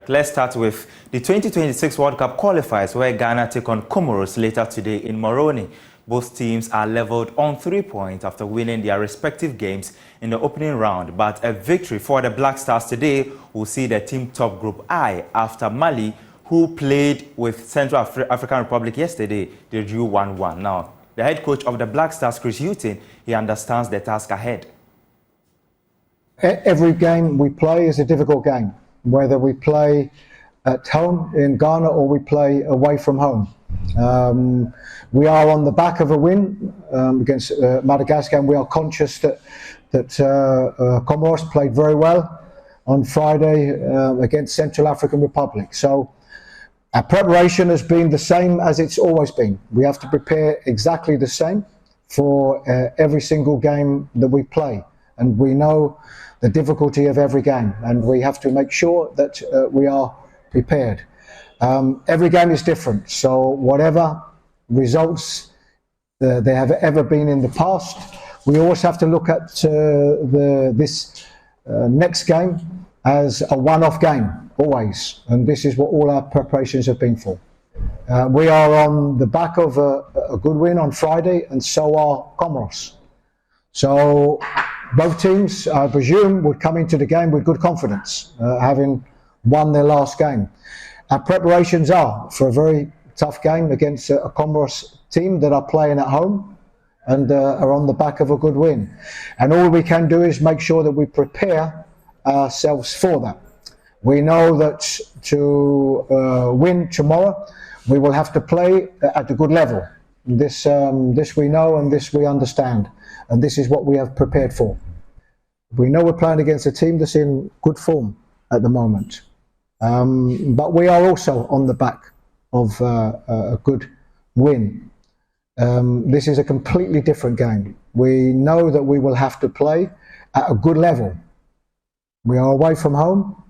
Let's start with the 2026 World Cup qualifiers, where Ghana take on Comoros later today in Moroni. Both teams are leveled on 3 points after winning their respective games in the opening round. But a victory for the Black Stars today will see the team top Group I after Mali, who played with Central African Republic yesterday. They drew 1-1. Now, the head coach of the Black Stars, Chris Hughton, he understands the task ahead. Every game we play is a difficult game, whether we play at home in Ghana or we play away from home. We are on the back of a win against Madagascar, and we are conscious that Comoros played very well on Friday against Central African Republic. So our preparation has been the same as it's always been. We have to prepare exactly the same for every single game that we play, and we know the difficulty of every game, and we have to make sure that we are prepared. Every game is different, so whatever results there have ever been in the past, we always have to look at this next game as a one-off game, always, and this is what all our preparations have been for. We are on the back of a good win on Friday, and so are Comoros. So both teams, I presume, would come into the game with good confidence, having won their last game. Our preparations are for a very tough game against a Comoros team that are playing at home and are on the back of a good win. And all we can do is make sure that we prepare ourselves for that. We know that to win tomorrow, we will have to play at a good level. This we know, and this we understand, and this is what we have prepared for. We know we're playing against a team that's in good form at the moment, but we are also on the back of a good win. This is a completely different game. We know that we will have to play at a good level. We are away from home,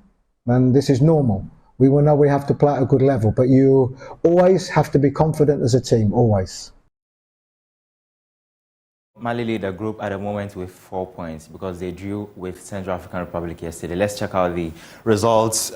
and this is normal. We will know we have to play at a good level, but you always have to be confident as a team, always. Mali lead the group at the moment with 4 points because they drew with Central African Republic yesterday. Let's check out the results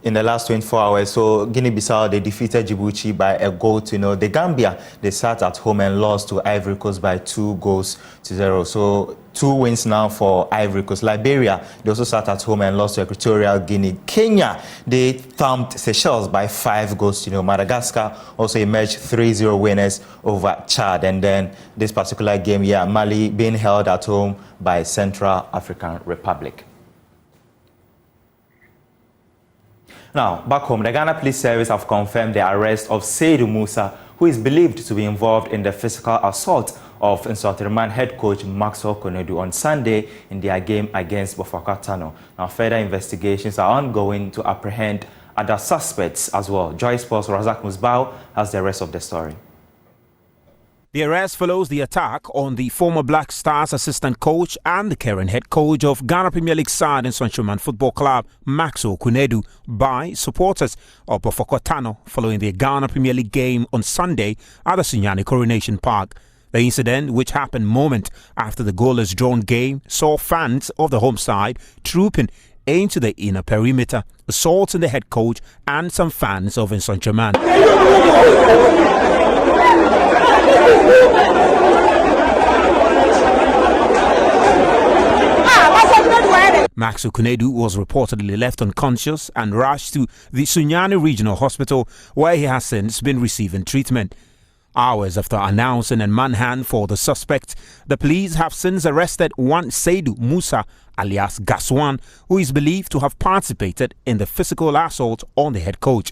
in the last 24 hours. So Guinea-Bissau, they defeated Djibouti by a goal to nil. The Gambia, they sat at home and lost to Ivory Coast by 2-0. So 2 wins now for Ivory Coast. Liberia, they also sat at home and lost to Equatorial Guinea. Kenya, they thumped Seychelles by 5-0. Madagascar also emerged 3-0 winners over Chad. And then this particular game, Mali being held at home by Central African Republic. Now, back home, the Ghana Police Service have confirmed the arrest of Seydou Musa, who is believed to be involved in the physical assault of Nsotiriman head coach Maxwell Konadu on Sunday in their game against Bafokeng Tano. Now, further investigations are ongoing to apprehend other suspects as well. Joy Sports' Razak Musbao has the rest of the story. The arrest follows the attack on the former Black Stars assistant coach and the current head coach of Ghana Premier League side and Nsotiriman Football Club, Maxwell Konadu, by supporters of Bafokeng Tano following the Ghana Premier League game on Sunday at the Sunyani Coronation Park. The incident, which happened moment after the goalless drawn game, saw fans of the home side trooping into the inner perimeter, assaulting the head coach and some fans of Nsotiriman. Maxwell Konadu was reportedly left unconscious and rushed to the Sunyani Regional Hospital, where he has since been receiving treatment. Hours after announcing a manhunt for the suspect, the police have since arrested one Seydou Musa, alias Gaswan, who is believed to have participated in the physical assault on the head coach.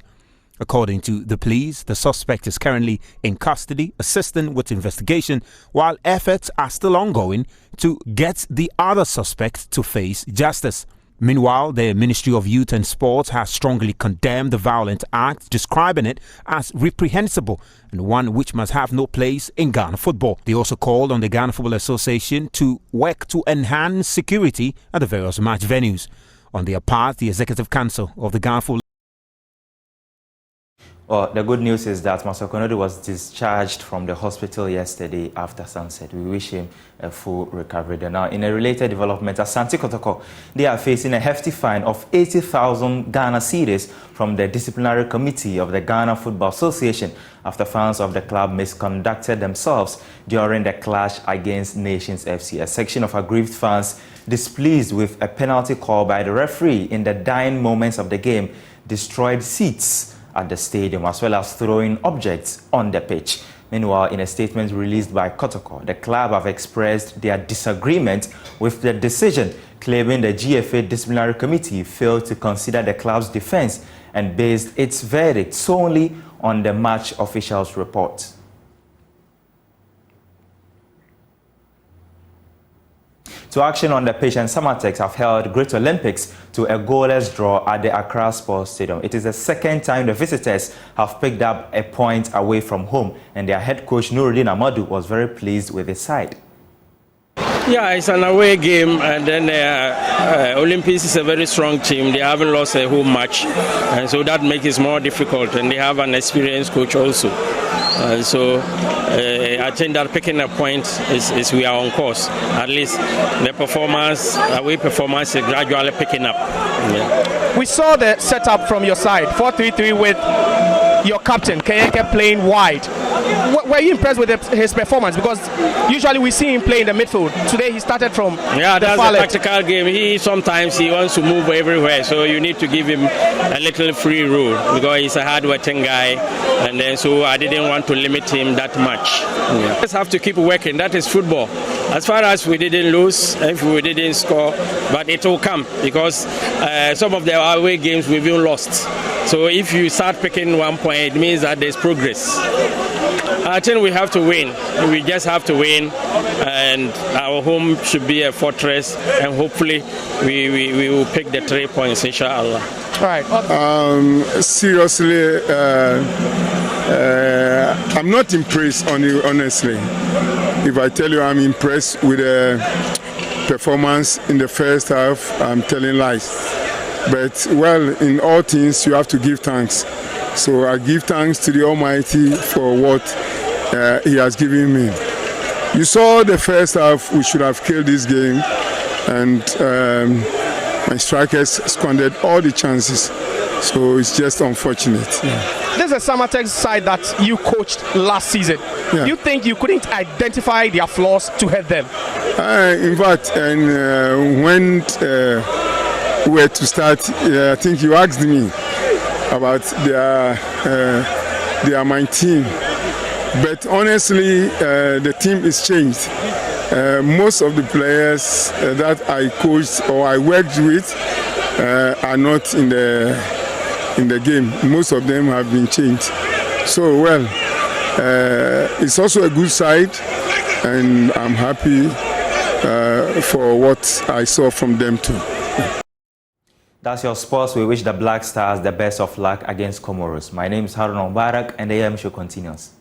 According to the police, the suspect is currently in custody, assisting with investigation, while efforts are still ongoing to get the other suspect to face justice. Meanwhile, the Ministry of Youth and Sports has strongly condemned the violent act, describing it as reprehensible and one which must have no place in Ghana football. They also called on the Ghana Football Association to work to enhance security at the various match venues. On their part, the Executive Council of the Ghana Football Well, the good news is that Maxwell Konadu was discharged from the hospital yesterday after sunset. We wish him a full recovery. Now, in a related development, Asante Kotoko, they are facing a hefty fine of 80,000 Ghana cedis from the disciplinary committee of the Ghana Football Association after fans of the club misconducted themselves during the clash against Nations FC. A section of aggrieved fans, displeased with a penalty call by the referee in the dying moments of the game, destroyed seats at the stadium as well as throwing objects on the pitch. Meanwhile, in a statement released by Kotoko, the club have expressed their disagreement with the decision, claiming the GFA disciplinary committee failed to consider the club's defense and based its verdict solely on the match officials' report. To action on the pitch, and Samatex have held Great Olympics to a goalless draw at the Accra Sports Stadium. It is the second time the visitors have picked up a point away from home, and their head coach Nii Armah was very pleased with his side. Yeah, it's an away game, and then Olympics is a very strong team. They haven't lost a whole match, and so that makes it more difficult, and they have an experienced coach also. I think that picking a point is we are on course. At least the performance, away performance is gradually picking up. Yeah. We saw the setup from your side, 4-3-3 with your captain, Kayeke, playing wide. Were you impressed with his performance? Because usually we see him play in the midfield. Today he started from that's a tactical game. Sometimes he wants to move everywhere, so you need to give him a little free roll because he's a hard-working guy, and then so I didn't want to limit him that much. Yeah. Just have to keep working. That is football. As far as we didn't lose, if we didn't score, but it will come because some of the away games we've even lost. So if you start picking 1 point, it means that there's progress. I think we have to win. We just have to win, and our home should be a fortress, and hopefully we will pick the 3 points, inshallah. Right. Seriously, I'm not impressed on you, honestly. If I tell you I'm impressed with the performance in the first half, I'm telling lies. But, well, in all things, you have to give thanks. So I give thanks to the Almighty for what He has given me. You saw the first half, we should have killed this game, and my strikers squandered all the chances. So it's just unfortunate. Yeah. This is a Samatex side that you coached last season. Yeah. You think you couldn't identify their flaws to help them? In fact, and when we were to start, I think you asked me about my team. But honestly, the team is changed. Most of the players that I coached or I worked with are not in the game. Most of them have been changed. So, well, it's also a good side, and I'm happy for what I saw from them too. That's your sports. We wish the Black Stars the best of luck against Comoros. My name is Haruna Mubarak, and the AM show continues.